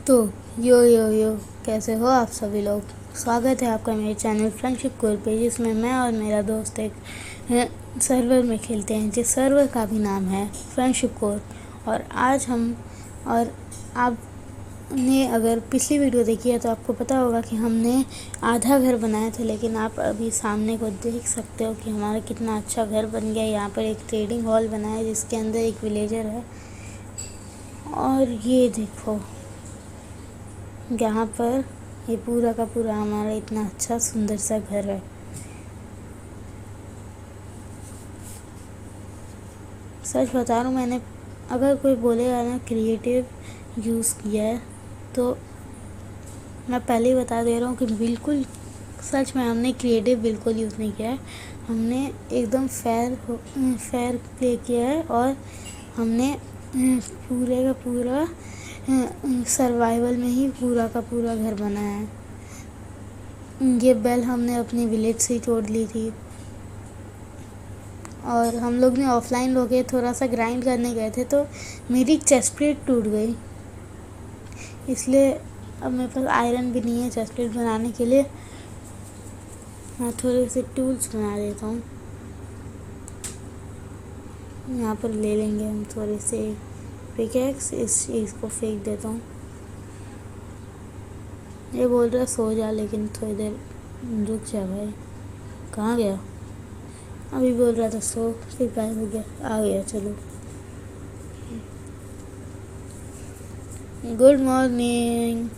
तो यो कैसे हो आप सभी लोग। स्वागत है आपका मेरे चैनल फ्रेंडशिप कोर पे, जिसमें मैं और मेरा दोस्त एक सर्वर में खेलते हैं, जिस सर्वर का भी नाम है फ्रेंडशिप कोर। और आज हम और आपने अगर पिछली वीडियो देखी है तो आपको पता होगा कि हमने आधा घर बनाया था, लेकिन आप अभी सामने को देख सकते हो कि हमारा कितना अच्छा घर बन गया। यहाँ पर एक ट्रेडिंग हॉल बना है जिसके अंदर एक विलेजर है, और ये देखो यहाँ पर ये पूरा का पूरा हमारा इतना अच्छा सुंदर सा घर है। सच बता रहा हूँ, मैंने अगर कोई बोलेगा ना क्रिएटिव यूज़ किया है, तो मैं पहले ही बता दे रहा हूँ कि बिल्कुल सच में हमने क्रिएटिव बिल्कुल यूज़ नहीं किया है। हमने एकदम फेयर प्ले किया है, और हमने पूरे का पूरा सर्वाइवल में ही पूरा का पूरा घर बनाया है। ये बेल हमने अपनी विलेज से ही तोड़ ली थी, और हम लोग ने ऑफलाइन होके थोड़ा सा ग्राइंड करने गए थे, तो मेरी चेस्ट प्लेट टूट गई। इसलिए अब मेरे पास आयरन भी नहीं है चेस्ट प्लेट बनाने के लिए। मैं थोड़े से टूल्स बना देता हूँ। यहाँ पर ले लेंगे हम थोड़े से पिकेक्स, इस चीज़ को फेंक देता हूँ। ये बोल रहा है सो जा, लेकिन थोड़ी देर रुक जा भाई। कहाँ गया? अभी बोल रहा था सो, फिर गायब हो गया। आ गया, चलो। Good morning.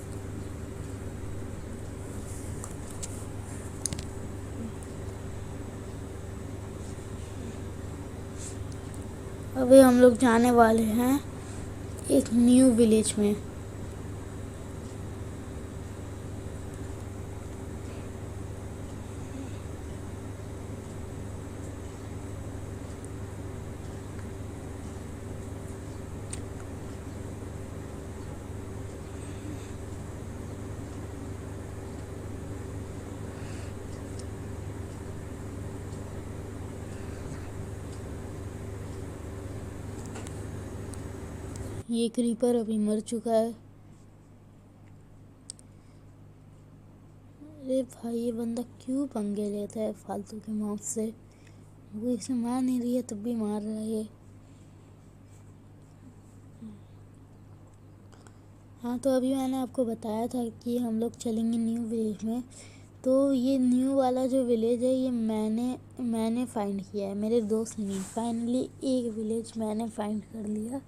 अभी हम लोग जाने वाले हैं एक न्यू विलेज में। ये क्रीपर अभी मर चुका है। अरे भाई, ये बंदा क्यों पंगे लेता है फालतू के मौत से। वो इसे मार नहीं रही है तब भी मार रहा है ये। हाँ, तो अभी मैंने आपको बताया था कि हम लोग चलेंगे न्यू विलेज में। तो ये न्यू वाला जो विलेज है, ये मैंने फाइंड किया है, मेरे दोस्त ने। फाइनली एक विलेज मैंने फाइंड कर लिया।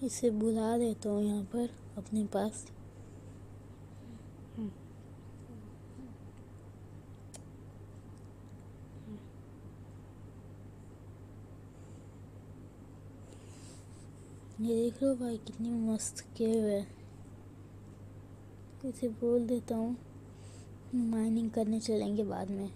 इसे बुला देता हूँ यहाँ पर अपने पास। ये देख लो भाई, कितनी मस्त केव है। इसे बोल देता हूँ माइनिंग करने चलेंगे बाद में।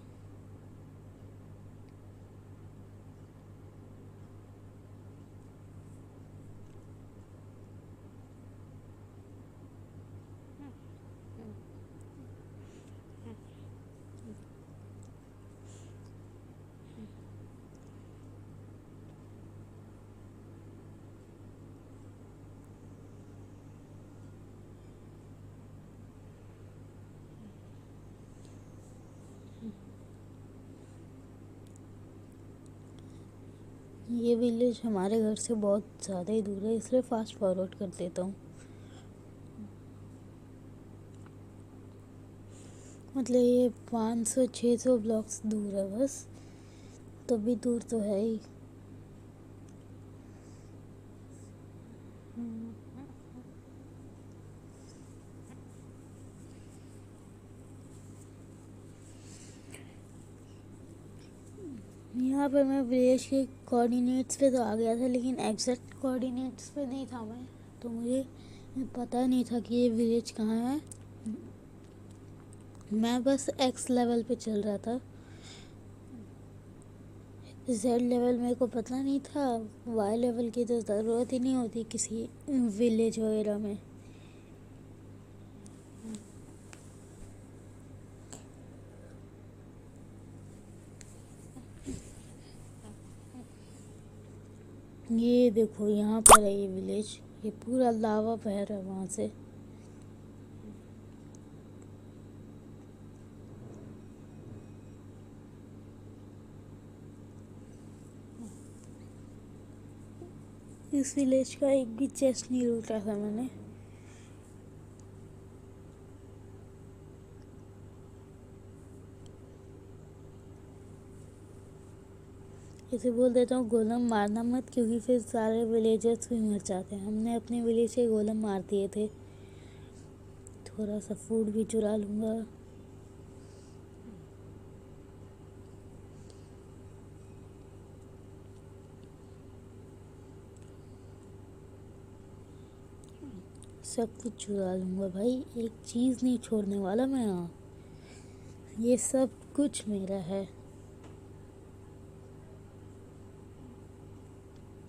ये विलेज हमारे घर से बहुत ज़्यादा ही दूर है, इसलिए फास्ट फॉरवर्ड कर देता हूँ। मतलब ये 500-600 ब्लॉक्स दूर है बस, तो भी दूर तो है ही। यहाँ पर मैं विलेज के कोऑर्डिनेट्स पे तो आ गया था, लेकिन एग्जैक्ट कोऑर्डिनेट्स पे नहीं था मैं, तो मुझे पता नहीं था कि ये विलेज कहाँ है। मैं बस एक्स लेवल पे चल रहा था, जेड लेवल मेरे को पता नहीं था। वाई लेवल की तो ज़रूरत ही नहीं होती किसी विलेज वगैरह में। ये देखो यहाँ पर है ये विलेज, ये पूरा लावा बह रहा है वहाँ से। इस विलेज का एक भी चेस्ट नहीं लूटा था मैंने। इसे बोल देता हूँ गोलम मारना मत, क्योंकि फिर सारे विलेजर्स भी मर जाते हैं। हमने अपने विलेज के गोलम मार दिए थे। थोड़ा सा फूड भी चुरा लूँगा। सब कुछ चुरा लूँगा भाई, एक चीज़ नहीं छोड़ने वाला मैं यहाँ। ये सब कुछ मेरा है।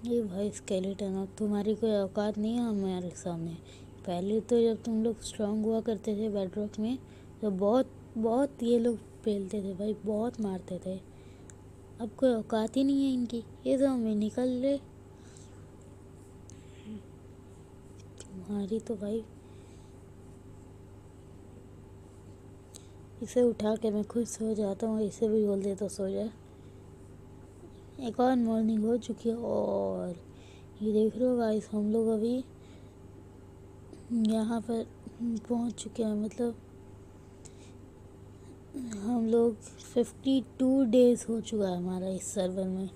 ये भाई स्केलेटन, अब तुम्हारी कोई औकात नहीं है हमारे सामने। पहले तो जब तुम लोग स्ट्रांग हुआ करते थे बेडरॉक में, तो बहुत बहुत ये लोग पेलते थे भाई, बहुत मारते थे। अब कोई औकात ही नहीं है इनकी, ये तो हमें निकल ले। तुम्हारी तो भाई, इसे उठा के मैं खुद सो जाता हूँ, इसे भी बोल दे तो सो जाए। एक और मॉर्निंग हो चुकी है, और ये देख रहे हो गाइस, हम लोग अभी यहाँ पर पहुँच चुके हैं। मतलब हम लोग 52 डेज़ हो चुका है हमारा इस सर्वर में।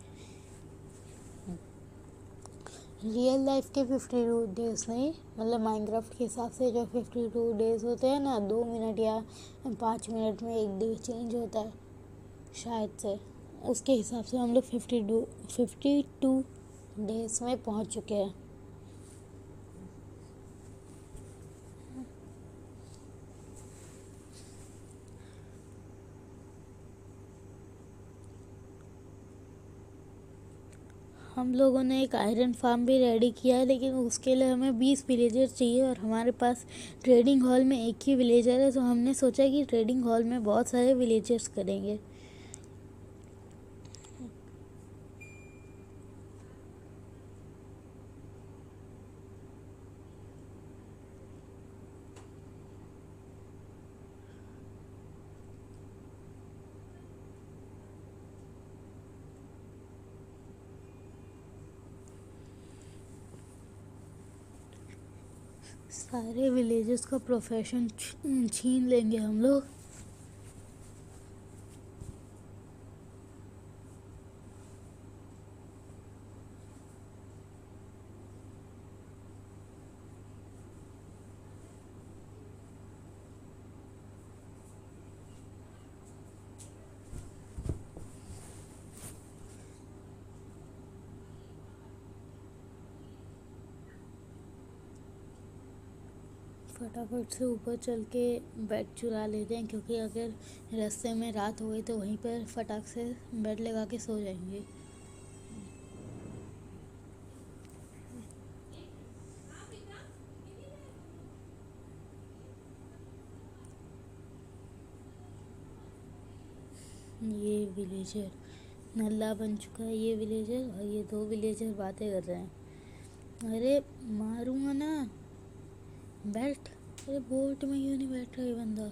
रियल लाइफ के 52 डेज़ नहीं, मतलब माइनक्राफ्ट के हिसाब से जो 52 डेज़ होते हैं ना, 2 मिनट या 5 मिनट में एक डे चेंज होता है शायद से, उसके हिसाब से हम लोग 52 डेज़ में पहुंच चुके हैं। हम लोगों ने एक आयरन फार्म भी रेडी किया है, लेकिन उसके लिए हमें 20 विलेजर चाहिए, और हमारे पास ट्रेडिंग हॉल में एक ही विलेजर है। तो हमने सोचा कि ट्रेडिंग हॉल में बहुत सारे विलेजर्स करेंगे। सारे विलेजर्स का प्रोफेशन छीन लेंगे हम लोग। फटाफट से ऊपर चल के बेड चुरा लेते हैं, क्योंकि अगर रास्ते में रात हो गई तो वहीं पर फटाक से बेड लगा के सो जाएंगे। ये विलेजर नल्ला बन चुका है, ये विलेजर, और ये 2 विलेजर बातें कर रहे हैं। अरे मारूंगा ना, बैठ। अरे बोट में क्यों नहीं बैठ रहा ये बंदा?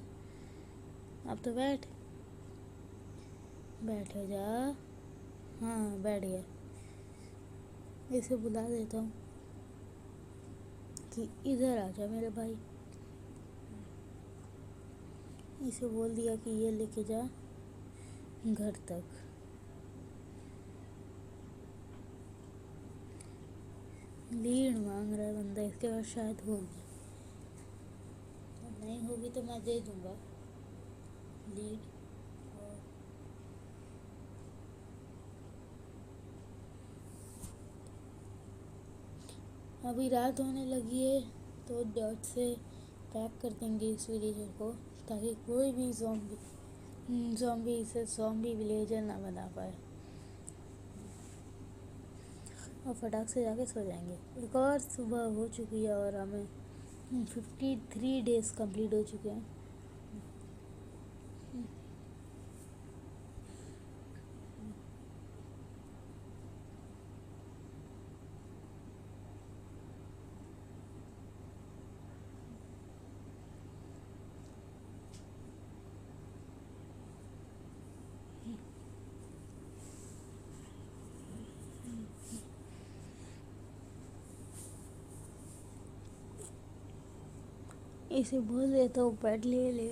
अब तो बैठ, बैठ हो जा। हाँ बैठ गया। इसे बुला देता हूँ कि इधर आ जा मेरे भाई। इसे बोल दिया कि ये लेके जा घर तक। लीड मांग रहा है बंदा, इसके बाद शायद होगी, नहीं होगी तो मैं दे दूँगा लीड। अभी रात होने लगी है, तो डॉट से पैक कर देंगे इस विलेजर को, ताकि कोई भी ज़ॉम्बी इसे ज़ॉम्बी विलेजर ना बना पाए, और फटाक से जाके सो जाएंगे। एक और सुबह हो चुकी है, और हमें 53 डेज़ कंप्लीट हो चुके हैं। इसे बोल देता हूँ पेट ले ले।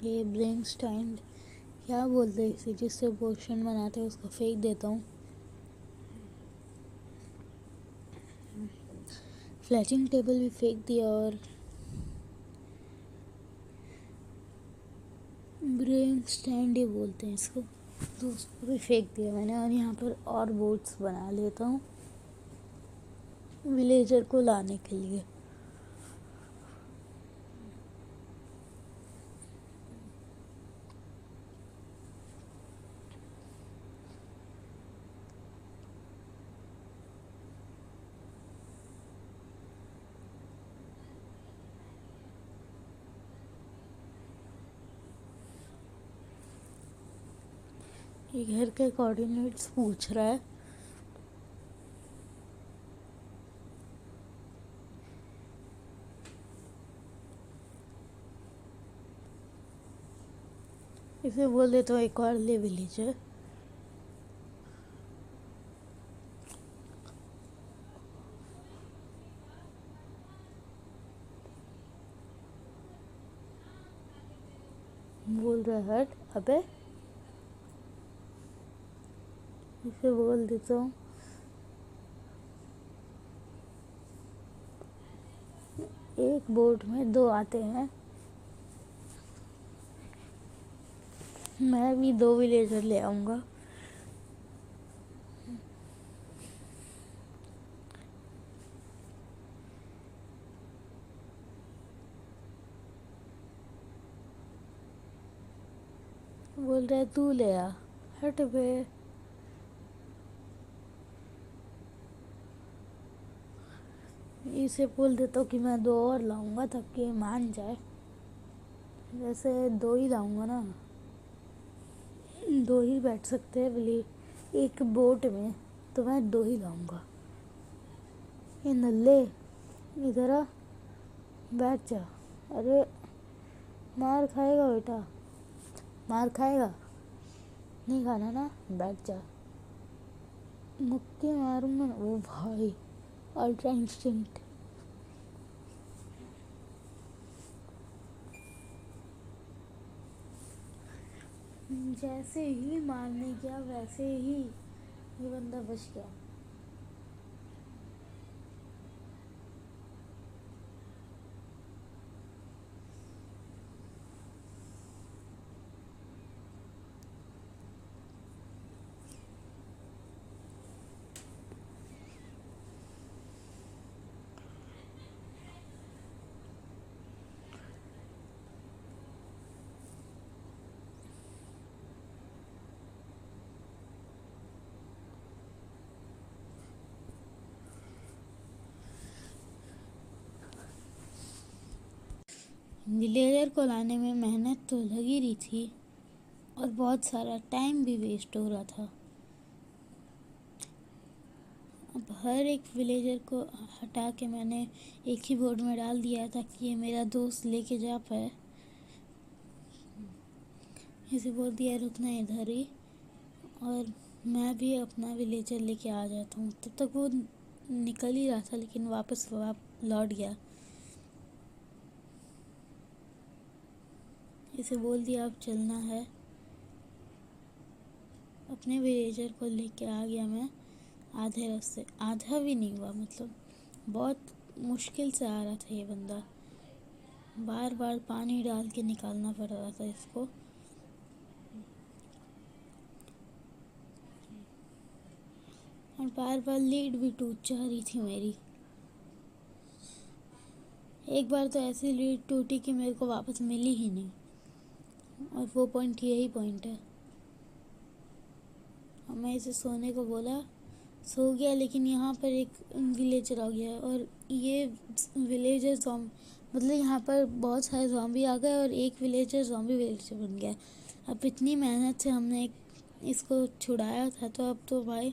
ये ब्रेन स्टैंड क्या बोलते हैं इसे, जिससे पोर्शन बनाते हैं, उसको फेंक देता हूँ। फ्लैचिंग टेबल भी फेंक दिया और ब्रेन स्टैंड ही बोलते हैं इसको, तो उसको भी फेंक दिया मैंने। और यहाँ पर और बोट्स बना लेता हूँ विलेजर को लाने के लिए। ये घर के कोऑर्डिनेट्स पूछ रहा है। इसे बोल देता हूँ एक और ले विलेजर। बोल रहा है हट अबे। इसे बोल देता हूँ एक बोट में दो आते हैं, मैं भी दो विलेजर ले आऊँगा। बोल रहा है तू ले आ, हट बे। इसे बोल देता हूँ कि मैं दो और लाऊंगा ताकि मान जाए। वैसे दो ही लाऊंगा ना, दो ही बैठ सकते हैं विलेज एक बोट में, तो मैं दो ही लाऊंगा। ये नल्ले इधर आ, बैठ जा। अरे मार खाएगा बेटा, मार खाएगा, नहीं खाना ना, बैठ जा। मुक्के मारूंगा ना। ओ भाई अल्ट्रा इंस्टिंक्ट। जैसे ही मारने गया वैसे ही ये बंदा बच गया। विलेजर को लाने में मेहनत तो लगी रही थी और बहुत सारा टाइम भी वेस्ट हो रहा था। अब हर एक विलेजर को हटा के मैंने एक ही बोर्ड में डाल दिया ताकि ये मेरा दोस्त लेके जा पाए। इसे बोल दिया रुकना इधर ही, और मैं भी अपना विलेजर लेके आ जाता हूँ। तब तक वो निकल ही रहा था लेकिन वापस लौट गया। इसे बोल दिया अब चलना है। अपने विलेजर को लेके आ गया मैं आधे रास्ते, आधा भी नहीं हुआ, मतलब बहुत मुश्किल से आ रहा था ये बंदा। बार बार पानी डाल के निकालना पड़ रहा था इसको। और बार बार लीड भी टूट जा रही थी मेरी। एक बार तो ऐसी लीड टूटी कि मेरे को वापस मिली ही नहीं, और वो पॉइंट यही पॉइंट है। मैं इसे सोने को बोला, सो गया। लेकिन यहाँ पर एक विलेजर आ गया और ये विलेजर मतलब यहाँ पर बहुत सारे ज़ॉम्बी आ गए और एक विलेजर ज़ॉम्बी विलेजर बन गया। अब इतनी मेहनत से हमने इसको छुड़ाया था, तो अब तो भाई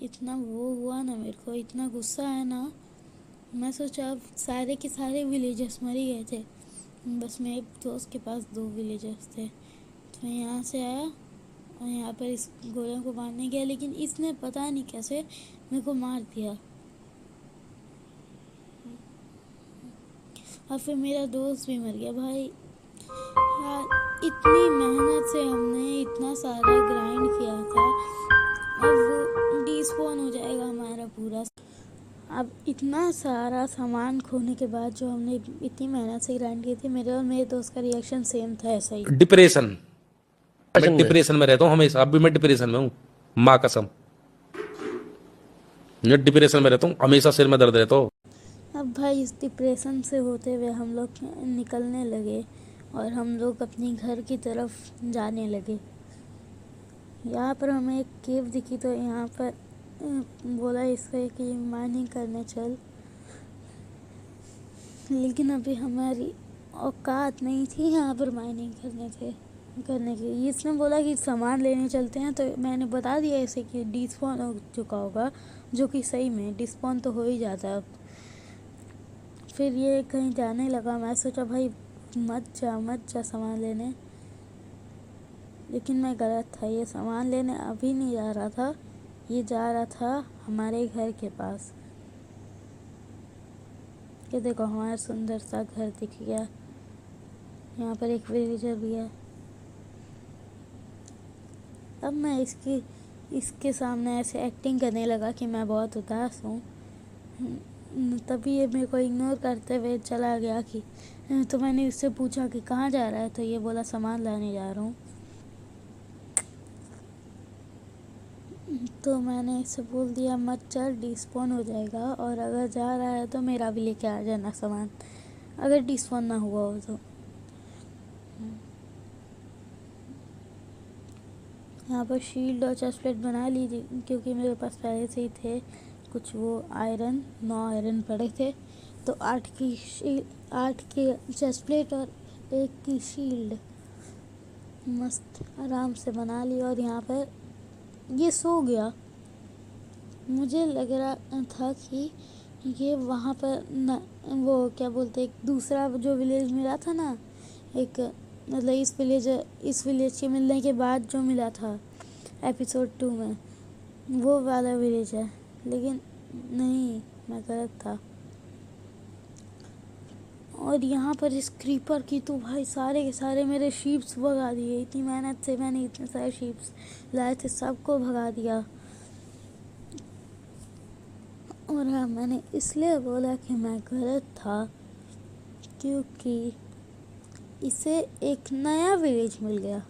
इतना वो हुआ ना, मेरे को इतना गुस्सा है ना। मैं सोचा अब सारे के सारे विलेजर्स मर ही गए थे, बस मेरे दोस्त के पास 2 विलेजर्स थे। तो मैं यहाँ से आया और यहाँ पर इस गोले को मारने गया, लेकिन इसने पता नहीं कैसे मेरे को मार दिया। और फिर मेरा दोस्त भी मर गया। भाई यार, इतनी मेहनत से हमने इतना सारा ग्राइंड किया था, अब वो डिस्पॉन हो जाएगा हमारा पूरा। अब इतना सारा सामान खोने के बाद जो हमने इतनी मेहनत से ग्राइंड की थी, मेरे और मेरे दोस्त का रिएक्शन सेम था, ऐसा ही। डिप्रेशन, मैं डिप्रेशन में रहता हूँ हमेशा। अब भी मैं डिप्रेशन में हूँ, माँ कसम। मैं डिप्रेशन में रहता हूँ हमेशा, सिर में दर्द रहता हो। अब भाई इस डिप्रेशन से होते हुए हम लोग निकलने लगे और हम लोग अपनी घर की तरफ जाने लगे। यहाँ पर हमें एक केव दिखी, तो यहाँ पर बोला इसको कि माइनिंग करने चल, लेकिन अभी हमारी औकात नहीं थी यहाँ पर माइनिंग करने की। इसने बोला कि सामान लेने चलते हैं, तो मैंने बता दिया इसे कि डिस्पॉन हो चुका होगा, जो कि सही में डिस्पॉन तो हो ही जाता है अब। फिर ये कहीं जाने लगा। मैं सोचा भाई मत जा सामान लेने, लेकिन मैं गलत था। ये सामान लेने अभी नहीं जा रहा था, ये जा रहा था हमारे घर के पास। ये देखो हमारा सुंदर सा घर दिख गया। यहाँ पर एक विलेजर भी है। अब मैं इसके सामने ऐसे एक्टिंग करने लगा कि मैं बहुत उदास हूँ। तभी ये मेरे को इग्नोर करते हुए चला गया। तो मैंने इससे पूछा कि कहाँ जा रहा है, तो ये बोला सामान लाने जा रहा हूँ। तो मैंने इसे बोल दिया मत चल, डिस्पॉन हो जाएगा, और अगर जा रहा है तो मेरा भी लेके आ जाना सामान, अगर डिस्पॉन ना हुआ हो तो। यहाँ पर शील्ड और चेस्ट प्लेट बना ली थी, क्योंकि मेरे पास पहले से ही थे कुछ वो 9 आयरन पड़े थे। तो 8 की चेस्ट प्लेट और 1 की शील्ड मस्त आराम से बना ली। और यहाँ पर ये सो गया। मुझे लग रहा था कि ये वहाँ पर वो क्या बोलते, एक दूसरा जो विलेज मिला था ना, एक मतलब इस विलेज के मिलने के बाद जो मिला था एपिसोड 2 में, वो वाला विलेज है। लेकिन नहीं, मैं गलत था। और यहाँ पर इस क्रीपर की तो भाई सारे के सारे मेरे शीप्स भगा दिए। इतनी मेहनत से मैंने इतने सारे शीप्स लाए थे, सबको भगा दिया। और हाँ, मैंने इसलिए बोला कि मैं गलत था क्योंकि इसे एक नया विलेज मिल गया,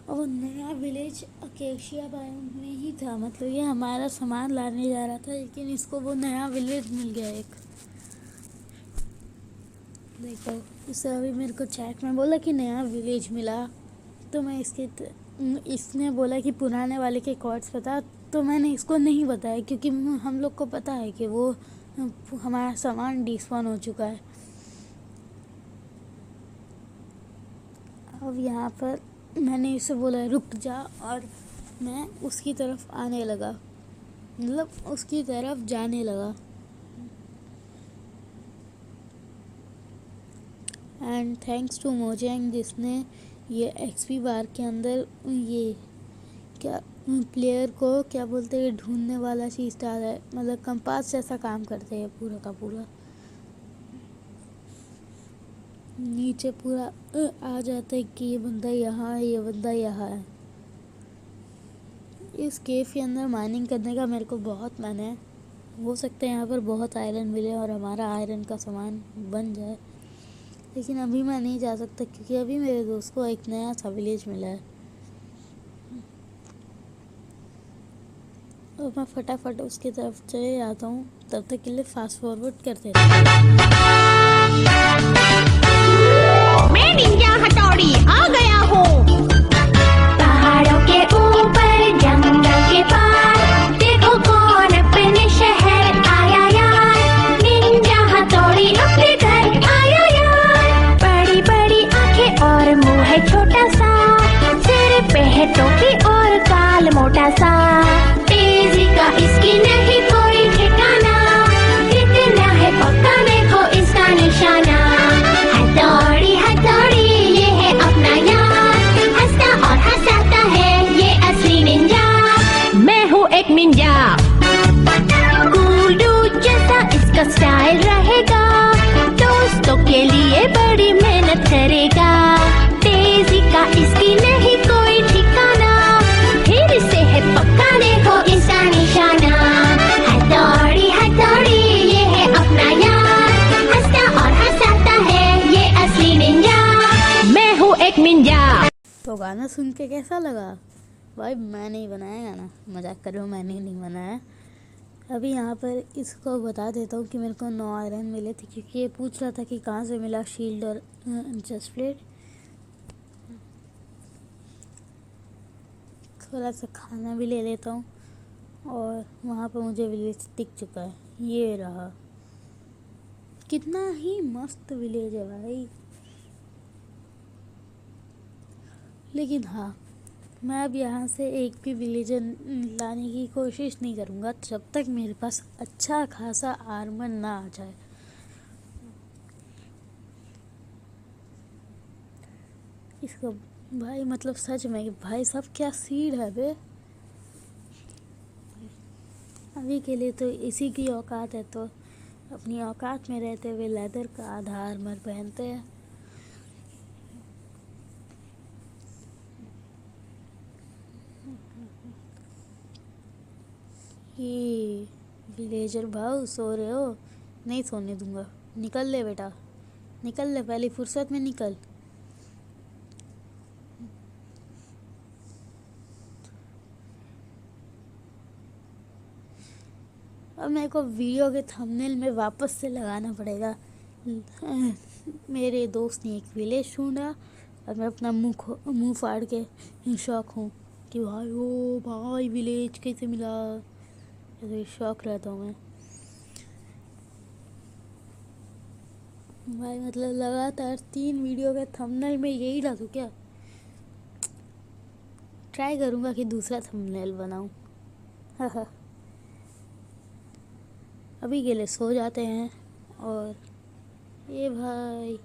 और वो नया विलेज अकेशिया बायोम में ही था। मतलब ये हमारा सामान लाने जा रहा था, लेकिन इसको वो नया विलेज मिल गया एक। देखो, इससे अभी मेरे को चैट में बोला कि नया विलेज मिला, तो मैं इसने बोला कि पुराने वाले के कॉर्ड्स बता, तो मैंने इसको नहीं बताया, क्योंकि हम लोग को पता है कि वो हमारा सामान डिस्पॉन हो चुका है। अब यहाँ पर मैंने इसे बोला रुक जा, और मैं उसकी तरफ आने लगा, मतलब उसकी तरफ जाने लगा। एंड थैंक्स टू मोजेंग, जिसने ये एक्सपी बार के अंदर ये क्या प्लेयर को क्या बोलते हैं, ढूंढने वाला चीज़ डाला है। मतलब कंपास जैसा काम करते हैं पूरा का पूरा। नीचे पूरा आ जाता है कि ये बंदा यहाँ है, ये बंदा यहाँ है। इस केव के अंदर माइनिंग करने का मेरे को बहुत मन है। हो सकता है यहाँ पर बहुत आयरन मिले और हमारा आयरन का सामान बन जाए, लेकिन अभी मैं नहीं जा सकता, क्योंकि अभी मेरे दोस्त को एक नया सा विलेज मिला है। और मैं फटाफट उसकी तरफ चले जाता हूँ। तब तक के लिए फास्ट फॉरवर्ड करते रहते। मैं निंजा हथौड़ी आ गया हूँ। पहाड़ों के ऊपर छोटा सा, तेजी का इसकी नहीं कोई ठिकाना, कितना है पक्का देखो इसका निशाना। हथौड़ी ये है अपना यार, हंसता और हंसाता है ये असली निंजा। मैं हूँ एक निंजा, कूल डूड जैसा इसका स्टाइल रहेगा, दोस्तों के लिए बड़ी मेहनत करेगा। तेजी का इसकी नहीं कोई ठिकाना, फिर से है पक्का देखो इसका निशाना। हथौड़ी ये है अपना यार, हंसता और हंसाता है ये असली निंजा। मैं हूँ एक निंजा। तो गाना सुन के कैसा लगा? भाई मैं नहीं बनाया गाना, मजाक कर रहा हूँ, मैंने नहीं बनाया। अभी यहाँ पर इसको बता देता हूँ कि मेरे को 9 आयरन मिले थे, क्योंकि ये पूछ रहा था कि कहाँ से मिला शील्ड और चेस्ट प्लेट। थोड़ा सा खाना भी ले लेता हूँ, और वहाँ पर मुझे विलेज दिख चुका है, ये रहा। कितना ही मस्त विलेज है भाई। लेकिन हाँ, मैं अब यहाँ से एक भी विलेजर लाने की कोशिश नहीं करूँगा जब तक मेरे पास अच्छा खासा आर्मर ना आ जाए। इसको भाई मतलब सच में भाई साहब क्या सीड है बे। अभी के लिए तो इसी की औकात है, तो अपनी औकात में रहते हुए लेदर का आधा आर्मर पहनते हैं। ये विलेजर भाऊ सो रहे हो? नहीं सोने दूंगा, निकल ले बेटा, निकल ले, पहली फुर्सत में निकल। अब मेरे को वीडियो के थंबनेल में वापस से लगाना पड़ेगा। मेरे दोस्त ने एक विलेज ढूंढा और मैं अपना मुंह फाड़ के शौक हूँ कि भाई ओ भाई विलेज कैसे मिला, ऐसे शौक रहता हूँ मैं भाई। मतलब लगातार 3 वीडियो के थंबनेल में यही डालूँ क्या? ट्राई करूँगा कि दूसरा थंबनेल बनाऊँ। अभी के लिए सो जाते हैं। और ये भाई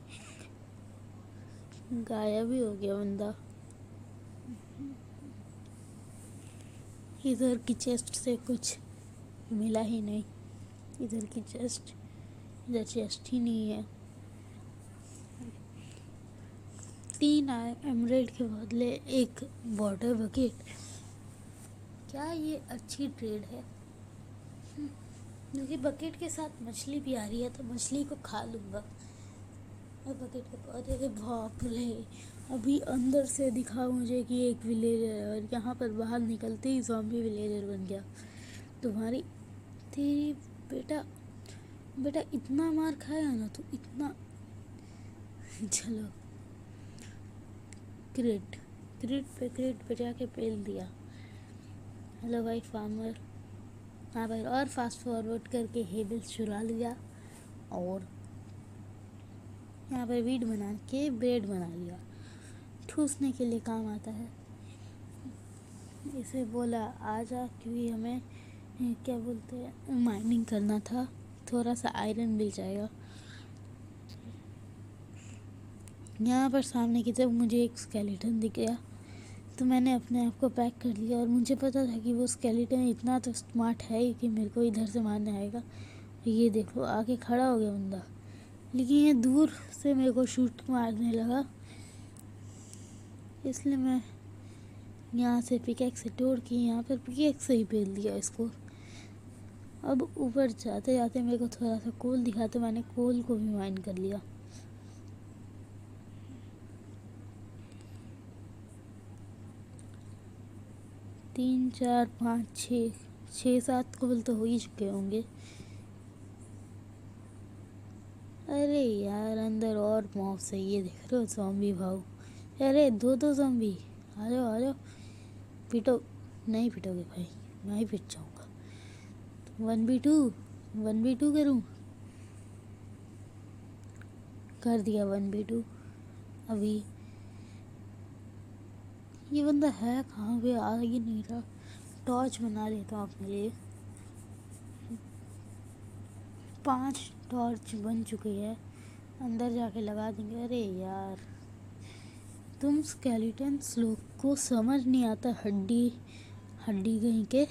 गायब ही हो गया बंदा। इधर की चेस्ट से कुछ मिला ही नहीं, इधर की चेस्ट, इधर चेस्ट ही नहीं है। 3 एमराल्ड के बदले 1 वाटर बकेट, क्या ये अच्छी ट्रेड है? मुझे बकेट के साथ मछली भी आ रही है, तो मछली को खा लूँगा। और बकेट के पौधे, बाप रे, अभी अंदर से दिखा मुझे कि एक विलेजर है, और यहाँ पर बाहर निकलते ही ज़ॉम्बी विलेजर बन गया। तुम्हारी तेरी बेटा इतना मार खाया ना तो इतना। चलो क्रेट पे जाके पेल दिया। हेलो भाई फार्मर। हाँ भाई, और फास्ट फॉरवर्ड करके हेबल्स चुरा लिया, और यहाँ पर वीट बना के ब्रेड बना लिया। ठूसने के लिए काम आता है। इसे बोला आजा, क्योंकि हमें क्या बोलते हैं माइनिंग करना था, थोड़ा सा आयरन मिल जाएगा। यहाँ पर सामने की तरफ मुझे एक स्केलेटन दिख गया, तो मैंने अपने आप को पैक कर लिया। और मुझे पता था कि वो स्केलेटन इतना तो स्मार्ट है ही कि मेरे को इधर से मारने आएगा। ये देखो आके खड़ा हो गया बंदा, लेकिन ये दूर से मेरे को शूट मारने लगा, इसलिए मैं यहाँ से पिकैक्स से तोड़ के यहाँ पर पिकैक्स से ही पेल दिया इसको। अब ऊपर जाते जाते मेरे को थोड़ा सा कोल दिखा, तो मैंने कोल को भी माइन कर लिया। तीन, 4, 5, 6, 7 कोल तो हो ही चुके होंगे। अरे यार अंदर और मॉब्स है, ये देख रहे हो ज़ॉम्बी भाऊ। अरे 2 ज़ॉम्बी, आ जाओ पिटो। नहीं पिटोगे भाई, मैं ही पिट जाऊँगा। 1v2 करूँ? कर दिया 1v2। अभी ये बंदा है कहाँ पे, आ ही नहीं रहा। टॉर्च बना लेता हूँ अपने लिए। 5 टॉर्च बन चुकी है, अंदर जाके लगा देंगे। अरे यार, तुम स्केलेटन्स लोग को समझ नहीं आता, हड्डी हड्डी कहीं के।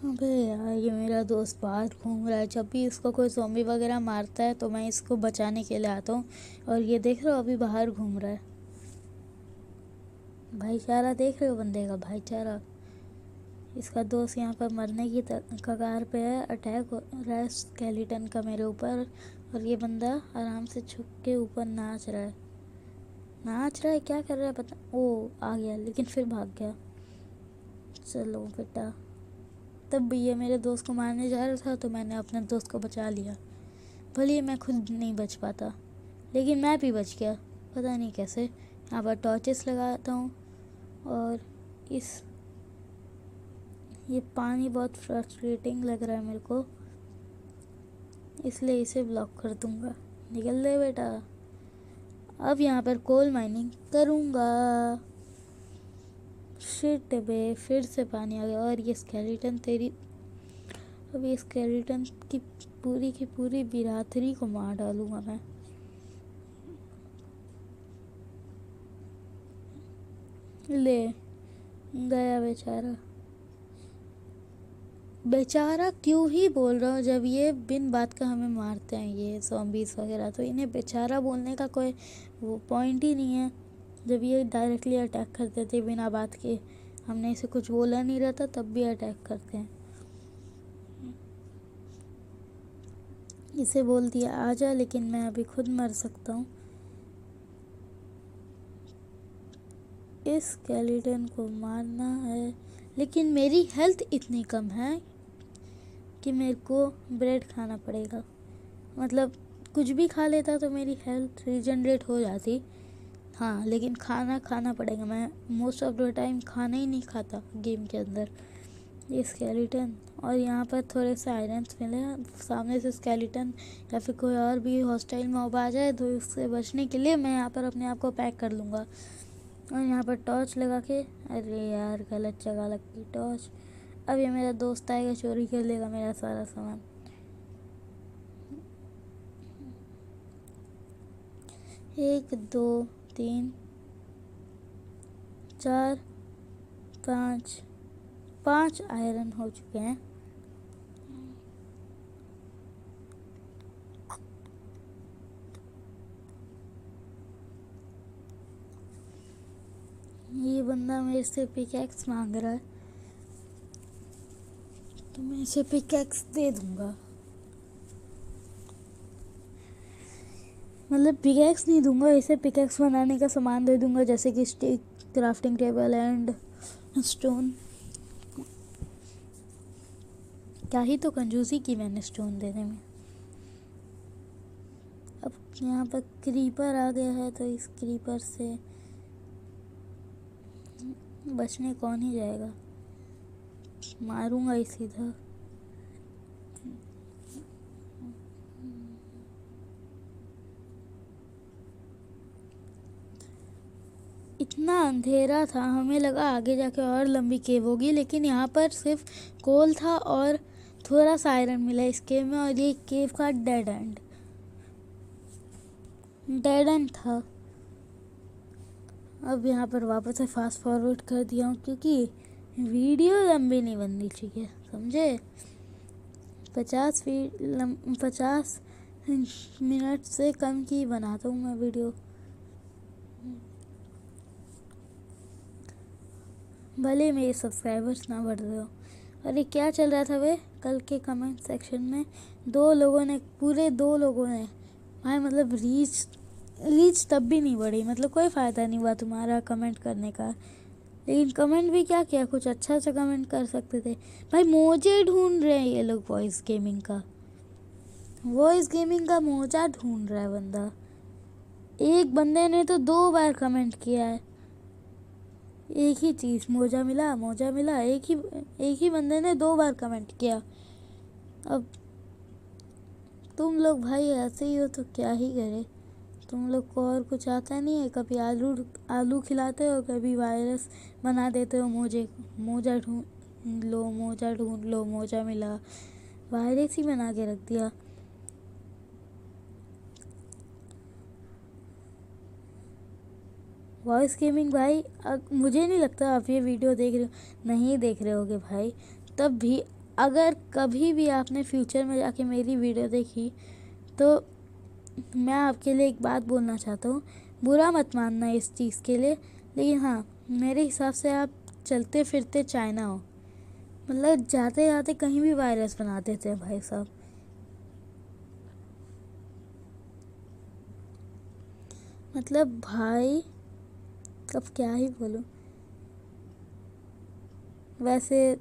अबे यार, ये मेरा दोस्त बाहर घूम रहा है। जब भी इसको कोई ज़ॉम्बी वगैरह मारता है तो मैं इसको बचाने के लिए आता हूँ, और ये देख रहे हो अभी बाहर घूम रहा है। भाईचारा देख रहे हो बंदे का, भाईचारा। इसका दोस्त यहाँ पर मरने की कगार पे है। अटैक हो रहा है स्केलेटन का मेरे ऊपर, और ये बंदा आराम से छुप के ऊपर नाच रहा है। क्या कर रहा है पता। ओ आ गया, लेकिन फिर भाग गया। चलो बेटा, तब भी ये मेरे दोस्त को मारने जा रहा था तो मैंने अपने दोस्त को बचा लिया। भले मैं खुद नहीं बच पाता, लेकिन मैं भी बच गया, पता नहीं कैसे। यहाँ पर टॉर्चेस लगाता हूँ, और ये पानी बहुत फ्रस्ट्रेटिंग लग रहा है मेरे को, इसलिए इसे ब्लॉक कर दूँगा। निकल दे बेटा। अब यहाँ पर कोल माइनिंग करूँगा। शिट बे, फिर से पानी आ गया। और ये स्केलेटन अब ये स्केलेटन की पूरी बिरादरी को मार डालूंगा मैं। ले गया बेचारा क्यों ही बोल रहा हूँ, जब ये बिन बात का हमें मारते हैं ये ज़ॉम्बीज़ वगैरह, तो इन्हें बेचारा बोलने का कोई वो पॉइंट ही नहीं है। जब ये डायरेक्टली अटैक करते थे बिना बात के, हमने इसे कुछ बोला नहीं रहता, तब भी अटैक करते हैं। इसे बोल दिया आजा, लेकिन मैं अभी खुद मर सकता हूँ। इस स्केलेटन को मारना है, लेकिन मेरी हेल्थ इतनी कम है कि मेरे को ब्रेड खाना पड़ेगा। मतलब कुछ भी खा लेता तो मेरी हेल्थ रीजनरेट हो जाती। हाँ, लेकिन खाना पड़ेगा। मैं मोस्ट ऑफ द टाइम खाना ही नहीं खाता गेम के अंदर। ये स्केलेटन, और यहाँ पर थोड़े से आयरन्स मिले हैं। सामने से स्केलेटन या फिर कोई और भी हॉस्टाइल मॉब आ जाए तो उससे बचने के लिए मैं यहाँ पर अपने आप को पैक कर लूँगा। और यहाँ पर टॉर्च लगा के, अरे यार गलत जगह लग गई टॉर्च। अब ये मेरा दोस्त आएगा, चोरी कर लेगा मेरा सारा सामान। 1 2 3 4 5 आयरन हो चुके हैं। ये बंदा मेरे से पिकैक्स मांग रहा है, तो मैं इसे पिकैक्स दे दूंगा। मतलब पिकैक्स नहीं दूंगा, इसे पिकैक्स बनाने का सामान दे दूंगा, जैसे कि stick, crafting table and stone. क्या ही तो कंजूसी की मैंने स्टोन देने में। अब यहाँ पर क्रीपर आ गया है, तो इस क्रीपर से बचने कौन ही जाएगा। मारूंगा ही सीधा। इतना अंधेरा था, हमें लगा आगे जाके और लंबी केव होगी, लेकिन यहाँ पर सिर्फ कोल था और थोड़ा सा आयरन मिला इस केव में, और ये केव का डेड एंड था। अब यहाँ पर वापस से फास्ट फॉरवर्ड कर दिया हूँ, क्योंकि वीडियो लंबी नहीं बननी चाहिए, समझे। 50 मिनट से कम की बनाता हूँ मैं वीडियो, भले मेरे सब्सक्राइबर्स ना बढ़ रहे हो। और ये क्या चल रहा था वे कल के कमेंट सेक्शन में, पूरे दो लोगों ने भाई, मतलब रीच तब भी नहीं बढ़ी। मतलब कोई फ़ायदा नहीं हुआ तुम्हारा कमेंट करने का, लेकिन कमेंट भी क्या किया, कुछ अच्छा सा कमेंट कर सकते थे भाई। मोजे ढूंढ रहे हैं ये लोग, वॉइस गेमिंग का मोजा ढूंढ रहा है बंदा। एक बंदे ने तो 2 बार कमेंट किया है, एक ही चीज़, मोजा मिला। एक ही बंदे ने 2 बार कमेंट किया। अब तुम लोग भाई ऐसे ही हो तो क्या ही करे, तुम लोग को और कुछ आता नहीं है? कभी आलू खिलाते हो, कभी वायरस बना देते हो। मोजा ढूंढ लो, मोजा मिला, वायरस ही बना के रख दिया। वॉइस गेमिंग भाई, मुझे नहीं लगता आप ये वीडियो देख रहे हो, नहीं देख रहे होगे भाई। तब भी अगर कभी भी आपने फ्यूचर में जाके मेरी वीडियो देखी तो मैं आपके लिए एक बात बोलना चाहता हूँ, बुरा मत मानना इस चीज़ के लिए, लेकिन हाँ, मेरे हिसाब से आप चलते फिरते चाइना हो। मतलब जाते जाते कहीं भी वायरस बना देते हैं भाई साहब। मतलब भाई, अब क्या ही बोलूं। वैसे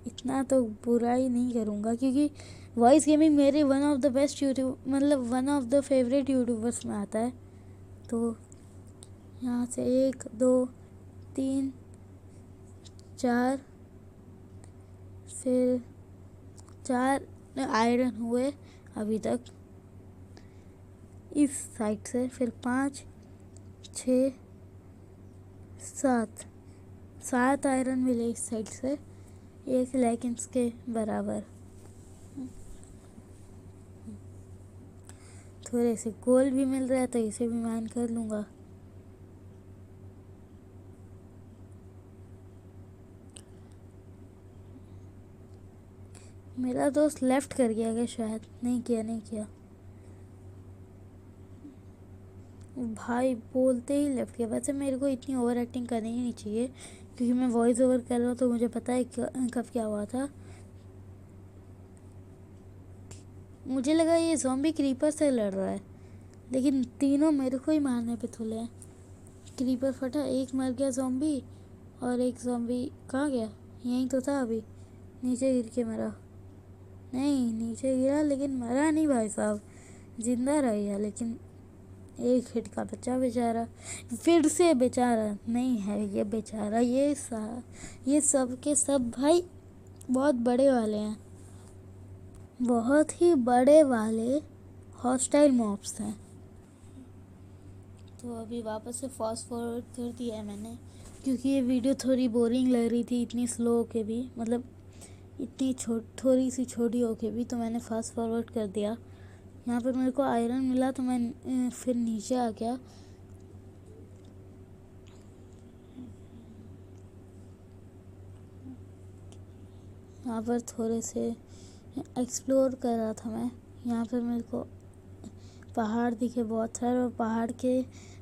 इतना तो बुरा ही नहीं करूँगा, क्योंकि वॉइस गेमिंग मेरे one of the best one of the favourite YouTubers में आता है। तो यहाँ से 1 2 3 4, फिर 4 आयरन हुए अभी तक इस साइड से, फिर 5 6 7 आयरन मिले इस साइड से, 1 लेगिंग्स के बराबर। थोड़े से गोल्ड भी मिल रहा है तो इसे भी माइन कर लूँगा। मेरा दोस्त लेफ्ट कर गया क्या? शायद नहीं किया भाई, बोलते ही लेफ्ट किया। वैसे मेरे को इतनी ओवर एक्टिंग करनी ही नहीं चाहिए, क्योंकि मैं वॉइस ओवर कर रहा हूँ तो मुझे पता है कब क्या हुआ था। मुझे लगा ये ज़ॉम्बी क्रीपर से लड़ रहा है, लेकिन तीनों मेरे को ही मारने पे तुले हैं। क्रीपर फटा, एक मर गया ज़ॉम्बी, और एक ज़ॉम्बी कहाँ गया? यहीं तो था अभी, नीचे गिर के मरा। नहीं, नीचे गिरा लेकिन मरा नहीं भाई साहब, जिंदा रह गया। लेकिन एक हिट का बच्चा बेचारा, फिर से बेचारा नहीं है ये बेचारा। ये सब के सब भाई बहुत बड़े वाले हैं, बहुत ही बड़े वाले हॉस्टाइल मॉब्स हैं। तो अभी वापस से फास्ट फॉरवर्ड कर दिया है मैंने, क्योंकि ये वीडियो थोड़ी बोरिंग लग रही थी, इतनी स्लो होके भी, मतलब इतनी थोड़ी सी छोटी होके भी, तो मैंने फास्ट फॉरवर्ड कर दिया। यहाँ पर मेरे को आयरन मिला तो मैं फिर नीचे आ गया। यहाँ पर थोड़े से एक्सप्लोर कर रहा था मैं। यहाँ पर मेरे को पहाड़ दिखे बहुत सारे, और पहाड़ के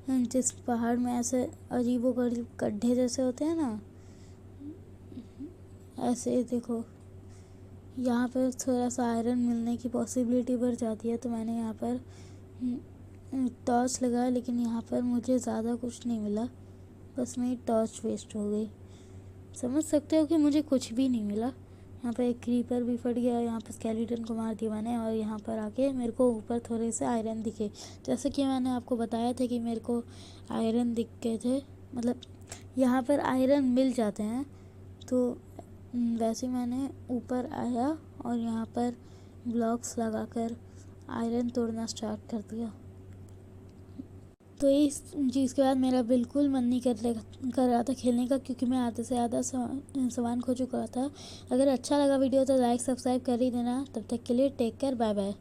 जिस पहाड़ में ऐसे अजीबोगरीब गड्ढे जैसे होते हैं ना, ऐसे देखो यहाँ पर थोड़ा सा आयरन मिलने की पॉसिबिलिटी बढ़ जाती है। तो मैंने यहाँ पर टॉर्च लगाया, लेकिन यहाँ पर मुझे ज़्यादा कुछ नहीं मिला, बस मेरी टॉर्च वेस्ट हो गई। समझ सकते हो कि मुझे कुछ भी नहीं मिला। यहाँ पर एक क्रीपर भी फट गया, यहाँ पर स्केलेटन को मार दिया मैंने, और यहाँ पर आके मेरे को ऊपर थोड़े से आयरन दिखे। जैसे कि मैंने आपको बताया था कि मेरे को आयरन दिख गए थे, मतलब यहाँ पर आयरन मिल जाते हैं। तो वैसे मैंने ऊपर आया और यहाँ पर ब्लॉक्स लगाकर आयरन तोड़ना स्टार्ट कर दिया। तो इस चीज़ के बाद मेरा बिल्कुल मन नहीं कर रहा था खेलने का, क्योंकि मैं आधे से ज़्यादा सामान खो चुका था। अगर अच्छा लगा वीडियो तो लाइक सब्सक्राइब कर ही देना। तब तक के लिए टेक केयर, बाय बाय।